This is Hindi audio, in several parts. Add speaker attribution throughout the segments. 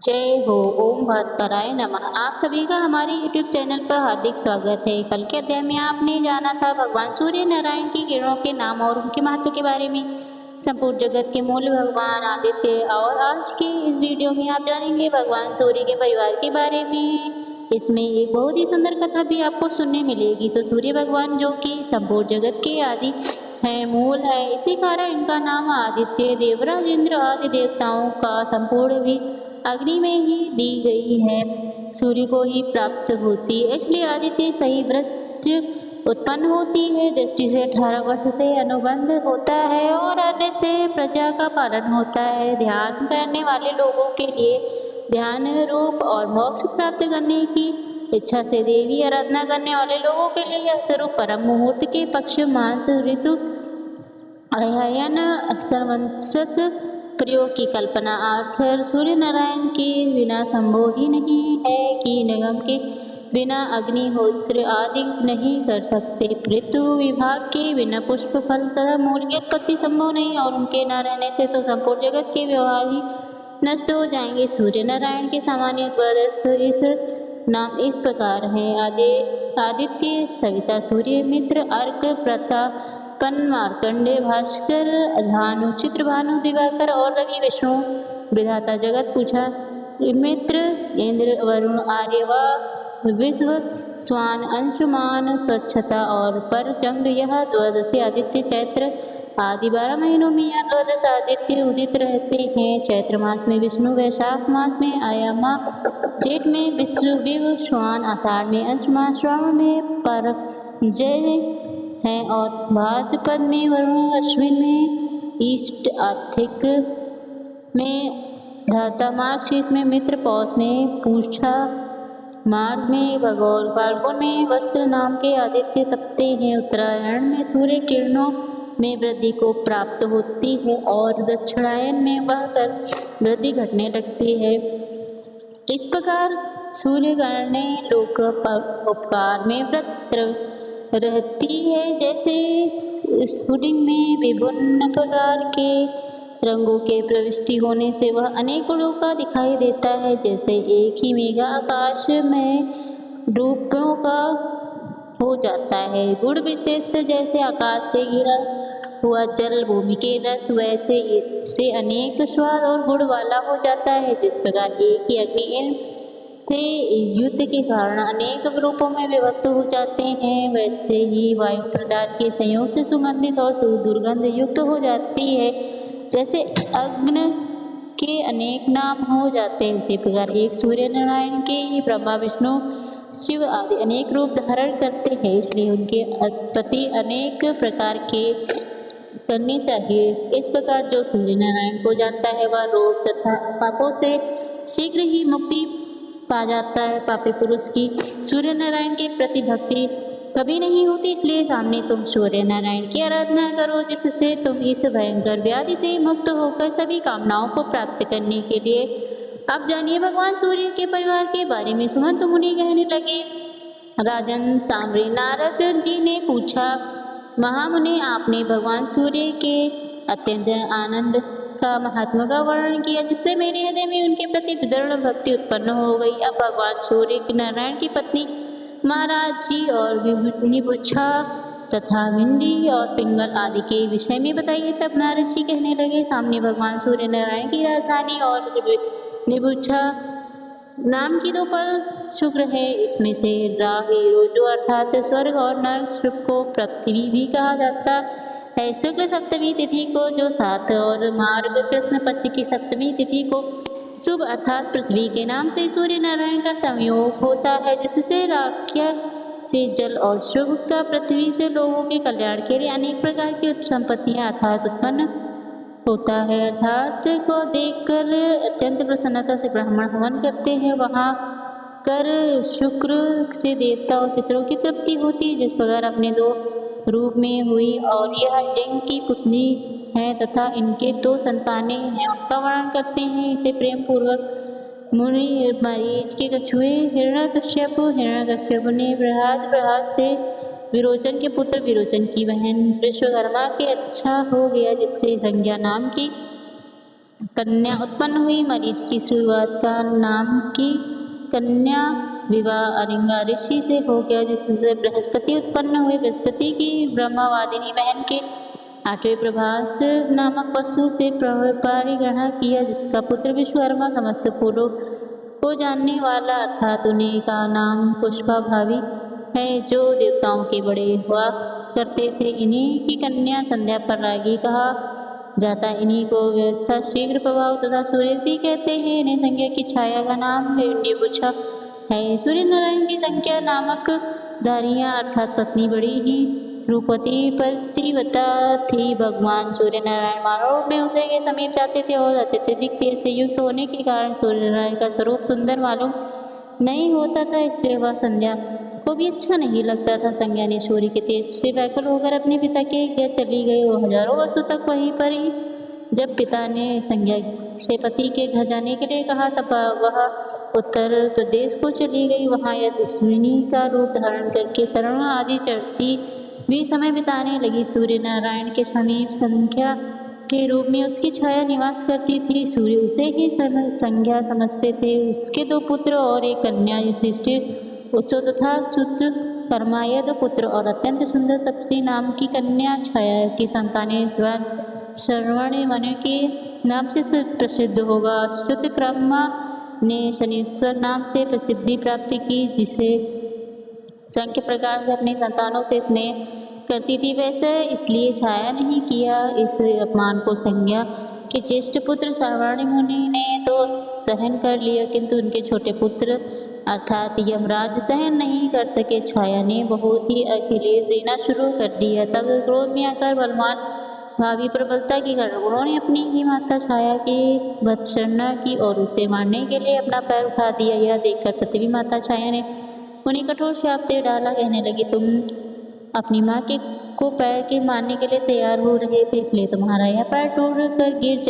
Speaker 1: जय हो। ओम भास्कराय नमः। आप सभी का हमारे YouTube चैनल पर हार्दिक स्वागत है। कल के अध्याय में आपने जाना था भगवान सूर्य नारायण की किरणों के नाम और उनके महत्व के बारे में, संपूर्ण जगत के मूल भगवान आदित्य। और आज के इस वीडियो में आप जानेंगे भगवान सूर्य के परिवार के बारे में। इसमें एक बहुत ही सुंदर कथा भी आपको सुनने मिलेगी। तो सूर्य भगवान जो कि संपूर्ण जगत के आदि है, मूल है, इसी कारण इनका नाम आदित्य, देवराज, इंद्र आदि देवताओं का संपूर्ण भी अग्नि में ही दी गई है, सूर्य को ही प्राप्त होती है। इसलिए आदित्य सही व्रत उत्पन्न होती है। दृष्टि से 18 वर्ष से अनुबंध होता है और अन्य से प्रजा का पालन होता है। ध्यान करने वाले लोगों के लिए ध्यान रूप और मोक्ष प्राप्त करने की इच्छा से देवी आराधना करने वाले लोगों के लिए यह स्वरूप परम मुहूर्त के पक्ष मास ऋतु अयन सर्वंसत प्रयोग की कल्पना अर्थ सूर्य नारायण के बिना संभव ही नहीं है कि निगम के बिना अग्निहोत्र आदि नहीं कर सकते। ऋतु विभाग के बिना पुष्प फल तथा मूल की उत्पत्ति संभव नहीं और उनके न रहने से तो संपूर्ण जगत के व्यवहार ही नष्ट हो जाएंगे। सूर्य नारायण के सामान्य द्वादश इस नाम इस प्रकार है: आदित्य, सविता, सूर्य, मित्र, अर्क, प्रतापन, मार्कंडेय, भास्कर, भानु, चित्र, भानु, दिवाकर और रवि, विष्णु, विधाता, जगत पूछा, मित्र, इंद्र, वरुण, आर्यवा, विश्व, स्वान, अंशुमान, स्वच्छता और पर जंग। यह द्वादशी आदित्य चैत्र आदि 12 महीनों में यह द्वादश आदित्य उदित रहते हैं। चैत्र मास में विष्णु, वैशाख मास में आयमा, जेठ में विश्व, श्वान, आषाढ़ में अंशुमान, श्रावण में परजय है और भाद्रपद में वरुण, अश्विन में ईष्ट, आर्थिक में धाता, मार्गशीर्ष में मित्र, पौष में पूषा, माघ में भगोल, फाल्गुन में वस्त्र नाम के आदित्य तपते हैं। उत्तरायण में सूर्य किरणों में वृद्धि को प्राप्त होती है और दक्षिणायन में वह कर वृद्धि घटने लगती है। इस प्रकार सूर्य गणने लोक उपकार में व्रत रहती है। जैसे स्फुलिंग में विभिन्न प्रकार के रंगों के प्रविष्टि होने से वह अनेक गुणों का दिखाई देता है। जैसे एक ही मेघा आकाश में रूपों का हो जाता है। गुण विशेष जैसे आकाश से गिरा हुआ जल भूमि के रस, वैसे इससे अनेक स्वाद और गुण वाला हो जाता है। जिस प्रकार एक ही अग्नि थे युद्ध के कारण अनेक रूपों में विभक्त हो जाते हैं, वैसे ही वायु पदार्थ के संयोग से सुगंधित और दुर्गंध युक्त हो जाती है। जैसे अग्नि के अनेक नाम हो जाते हैं, उसी प्रकार एक सूर्य नारायण के ही ब्रह्मा, विष्णु, शिव आदि अनेक रूप धारण करते हैं। इसलिए उनके प्रति अनेक प्रकार के करनी चाहिए। इस प्रकार जो सूर्य नारायण को जानता है वह रोग तथा पापों से शीघ्र ही मुक्ति पा जाता है। पापी पुरुष की सूर्य नारायण के प्रति भक्ति कभी नहीं होती। इसलिए सामने तुम सूर्य नारायण की आराधना करो, जिससे तुम इस भयंकर व्याधि से मुक्त होकर सभी कामनाओं को प्राप्त करने के लिए। अब जानिए भगवान सूर्य के परिवार के बारे में। सुमंत मुनि कहने लगे, राजन सांवरे, नारद जी ने पूछा, महामुनि, आपने भगवान सूर्य के अत्यंत आनंद का महात्मा का वर्णन किया, जिससे मेरे हृदय में उनके प्रति दृढ़ भक्ति उत्पन्न हो गई। अब भगवान सूर्य नारायण की पत्नी महाराज जी और निबुच्छा तथा भिंडी और पिंगल आदि के विषय में बताइए। तब नारद जी कहने लगे, सामने भगवान सूर्य नारायण की राजधानी और निबुच्छा नाम की 2 पल शुक्र है। इसमें से राहु जो अर्थात स्वर्ग और नर को पृथ्वी भी कहा जाता है। शुक्ल सप्तमी तिथि को जो 7 और मार्ग कृष्ण पक्ष की सप्तमी तिथि को शुभ अर्थात पृथ्वी के नाम से सूर्य नारायण का संयोग होता है, जिससे राख्य से जल और शुभ का पृथ्वी से लोगों के कल्याण के लिए अनेक प्रकार की संपत्तियां अर्थात उत्पन्न होता है। अर्थात को देखकर अत्यंत प्रसन्नता से ब्राह्मण हवन करते हैं। वहाँ कर शुक्र से देवता और पितरों की तृप्ति होती है, जिस प्रकार अपने 2 रूप में हुई। और यह जिन की पुतली है तथा इनके 2 संतानें हैं, उनका वर्णन करते हैं। इसे प्रेम पूर्वक मुनि मरीच के कछुए हिरण्यकश्यप ने बृहद से विरोचन के पुत्र, विरोचन की बहन विश्वकर्मा के अच्छा हो गया, जिससे संज्ञा नाम की कन्या उत्पन्न हुई। मरीच की शुरुआत का नाम की कन्या विवाह अरिंगा ऋषि से हो गया, जिससे बृहस्पति उत्पन्न हुए। बृहस्पति की ब्रह्मवादिनी बहन के 8वें प्रभास नामक वस्तु से परिग्रहण किया, जिसका पुत्र विश्वकर्मा समस्त पूर्व को जानने वाला, अर्थात उन्हीं का नाम पुष्पाभावी है, जो देवताओं के बड़े हुआ करते थे। इन्हीं की कन्या संध्या पर रागी कहा जाता। इन्हीं को व्यवस्था, शीघ्र प्रभाव तथा सूर्य भी कहते हैं। इन्हें संज्ञा की छाया का नाम हिरण्यपुच्छा है। सूर्य नारायण की संज्ञा नामक धारियाँ अर्थात पत्नी बड़ी ही रूपवती पतिव्रता थी। भगवान सूर्य नारायण मानव रूप में उसे के समीप जाते थे और अत्यधिक तेज से युक्त होने के कारण सूर्य नारायण का स्वरूप सुंदर मालूम नहीं होता था, इसलिए वह संध्या को भी अच्छा नहीं लगता था। संज्ञा ने सूर्य के तेज से व्याकुल होकर अपने पिता के घर चली गई। वो हजारों वर्षों तक वहीं पर ही। जब पिता ने संज्ञा से पति के घर जाने के लिए कहा, तब वह उत्तर प्रदेश को चली गई। वहाँ यशस्विनी का रूप धारण करके तरुण आदि चढ़ती भी समय बिताने लगी। सूर्य नारायण के समीप संज्ञा के रूप में उसकी छाया निवास करती थी। सूर्य उसे ही संज्ञा समझते थे। उसके 2 पुत्र और एक कन्या युधिष्ठिर, उत्सव तथा शुद्ध कर्मा, यह 2 पुत्र और अत्यंत सुंदर तपसी नाम की कन्या। छाया की संतानें श्रवण मनु के नाम से प्रसिद्ध होगा। शुद्ध कर्मा ने शनीश्वर नाम से प्रसिद्धि प्राप्त की, जिसे संख्य प्रकार से अपनी संतानों से स्नेह करती थी। वैसे इसलिए छाया नहीं किया। इस अपमान को संज्ञा के ज्येष्ठ पुत्र श्रवण मुनि ने तो सहन कर लिया, किंतु उनके छोटे पुत्र अर्थात यमराज सहन नहीं कर सके। छाया ने बहुत ही अखिलेश देना शुरू कर दिया। तब क्रोध में आकर बलवान भावी प्रबलता के कारण उन्होंने अपनी ही माता छाया की भत्सना की और उसे मारने के लिए अपना पैर उठा दिया। यह देखकर पृथ्वी माता छाया ने उन्हें कठोर शाप दे डाला। कहने लगी, तुम अपनी माँ के को पैर के मारने के लिए तैयार हो रहे थे, इसलिए तुम्हारा यह पैर टूट कर गिर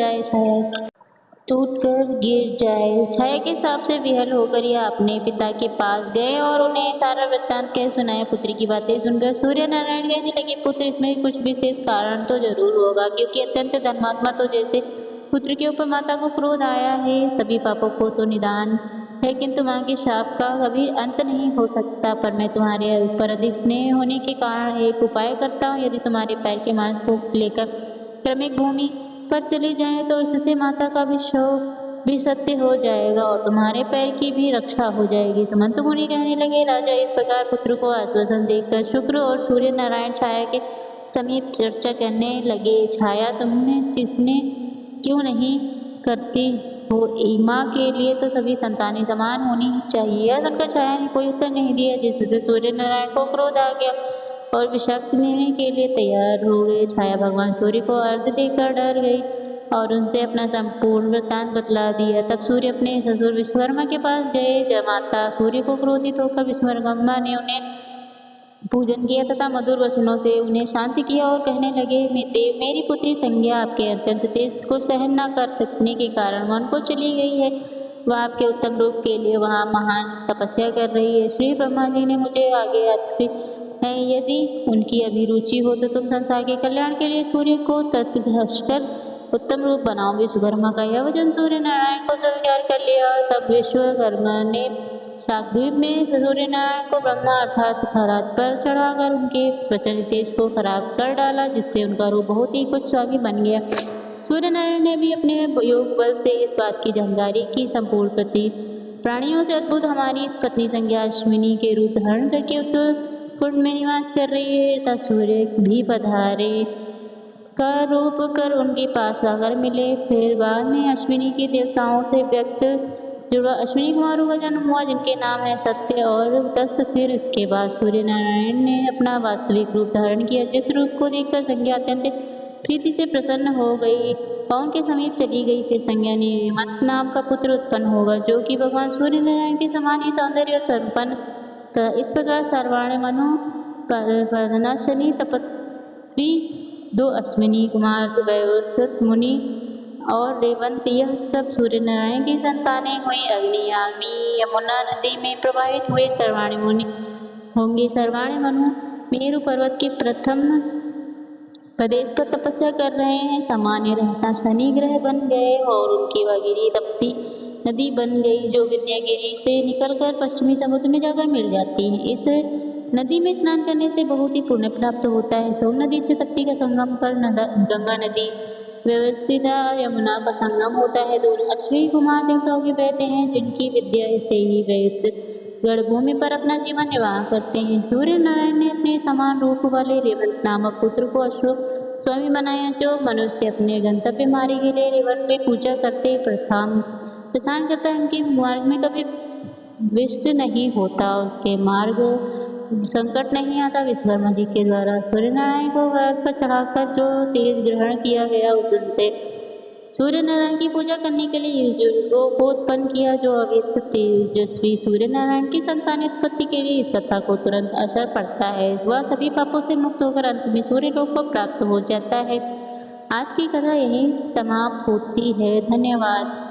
Speaker 1: जाए। छाया के हिसाब से विहल होकर यह अपने पिता के पास गए और उन्हें सारा वृत्तांत कह सुनाया। पुत्री की बातें सुनकर सूर्य नारायण कहने लगे, पुत्र, इसमें कुछ विशेष कारण तो जरूर होगा, क्योंकि अत्यंत धर्मात्मा तो जैसे पुत्र के ऊपर माता को क्रोध आया है। सभी पापों को तो निदान है, किंतु माँ के शाप का कभी अंत नहीं हो सकता। पर मैं तुम्हारे ऊपर अधिक स्नेह होने के कारण एक उपाय करता हूँ। यदि तुम्हारे पैर के मांस को लेकर क्रमिक भूमि पर चली जाए तो इससे माता का भी शव भी सत्य हो जाएगा और तुम्हारे पैर की भी रक्षा हो जाएगी। सुमंत मुनि कहने लगे, राजा इस प्रकार पुत्र को आश्वासन देकर शुक्र और सूर्य नारायण छाया के समीप चर्चा करने लगे। छाया, तुमने जिसने क्यों नहीं करती हो, माँ के लिए तो सभी संतानें समान होनी चाहिए। यह सुनकर छाया ने कोई उत्तर नहीं दिया, जिससे सूर्य नारायण को क्रोध आ गया और विषाक्त लेने के लिए तैयार हो गए। छाया भगवान सूर्य को अर्घ देकर डर गई और उनसे अपना संपूर्ण वृत्तांत बतला दिया। तब सूर्य अपने ससुर विश्वकर्मा के पास गए। जब माता सूर्य को क्रोधित होकर विश्वकर्मा ने उन्हें पूजन किया तथा मधुर वचनों से उन्हें शांत किया और कहने लगे, मेरी पुत्री संज्ञा आपके अत्यंत तेज को सहन न कर सकने के कारण वन को चली गई है। वह आपके उत्तम रूप के लिए वहाँ महान तपस्या कर रही है। श्री ब्रह्मा जी ने मुझे आगे आते है, यदि उनकी अभिरुचि हो तो तुम संसार के कल्याण के लिए सूर्य को तत्घसकर उत्तम रूप बनाओ। विश्वकर्मा का यह वचन सूर्य नारायण को स्वीकार कर लिया। तब विश्वकर्मा ने शाकद्वीप में सूर्य नारायण को ब्रह्मा अर्थात खरात पर चढ़ाकर उनके प्रचंड तेज को खराब कर डाला, जिससे उनका रूप बहुत ही कुछ स्वामी बन गया। सूर्य नारायण ने भी अपने योग बल से इस बात की जानकारी की संपूर्ण प्रति प्राणियों से अद्भुत हमारी पत्नी संज्ञा अश्विनी के रूप धारण करके उत्तर कुंड में निवास कर रही है। तथा सूर्य भी पधारे का रूप कर उनके पास आकर मिले। फिर बाद में अश्विनी के देवताओं से व्यक्त जुड़ा अश्विनी कुमारों का जन्म हुआ, जिनके नाम है सत्य और 10। फिर इसके बाद सूर्य नारायण ने अपना वास्तविक रूप धारण किया, जिस रूप को देखकर संज्ञा अत्यंत प्रीति से प्रसन्न हो गई और उनके समीप चली गई। फिर संज्ञा ने हेमंत नाम का पुत्र उत्पन्न होगा, जो कि भगवान सूर्य नारायण के समान ही सौंदर्य संपन्न। इस प्रकार सर्वाण मनु प्रधना शनि तपस्वी 2 अश्विनी कुमार वैवस्वत मुनि और रेवंत, यह सब सूर्य नारायण की संतानें हुई। अग्नि आर्मी यमुना नदी में प्रवाहित हुए सर्वाणी मुनि होंगे। सर्वाणी मनु मेरु पर्वत के प्रथम प्रदेश पर तपस्या कर रहे हैं। सामान्य रहता शनि ग्रह बन गए और उनकी वगिरी तपती नदी बन गई, जो विंध्यगिरी से निकलकर पश्चिमी समुद्र में जाकर मिल जाती है। इस नदी में स्नान करने से बहुत ही पुण्य प्राप्त होता है। सोन नदी से तप्ती का संगम पर गंगा नदी व्यवस्थित यमुना का संगम होता है। दोनों अश्विनी कुमार देवताओं के बेटे हैं, जिनकी विद्या से ही वे गढ़भूमि पर अपना जीवन निर्वाह करते हैं। सूर्य नारायण ने अपने समान रूप वाले रेवंत नामक पुत्र को अश्व स्वामी बनाया, जो मनुष्य अपने गंतव्य मार्ग के लिए रेवंत की पूजा करते प्रस्थान करता है। उनके मार्ग में कभी विष्ट नहीं होता, उसके मार्ग संकट नहीं आता। विश्वकर्मा जी के द्वारा सूर्य नारायण को गर्भ पर चढ़ाकर जो तेज ग्रहण किया गया, उस दिन से सूर्य नारायण की पूजा करने के लिए युगों को उत्पन्न किया, जो अविष्ट तेजस्वी सूर्य नारायण की संतान उत्पत्ति के लिए इस कथा को तुरंत असर पड़ता है। वह सभी पापों से मुक्त होकर अंत में सूर्य लोक को प्राप्त हो जाता है। आज की कथा यहीं समाप्त होती है। धन्यवाद।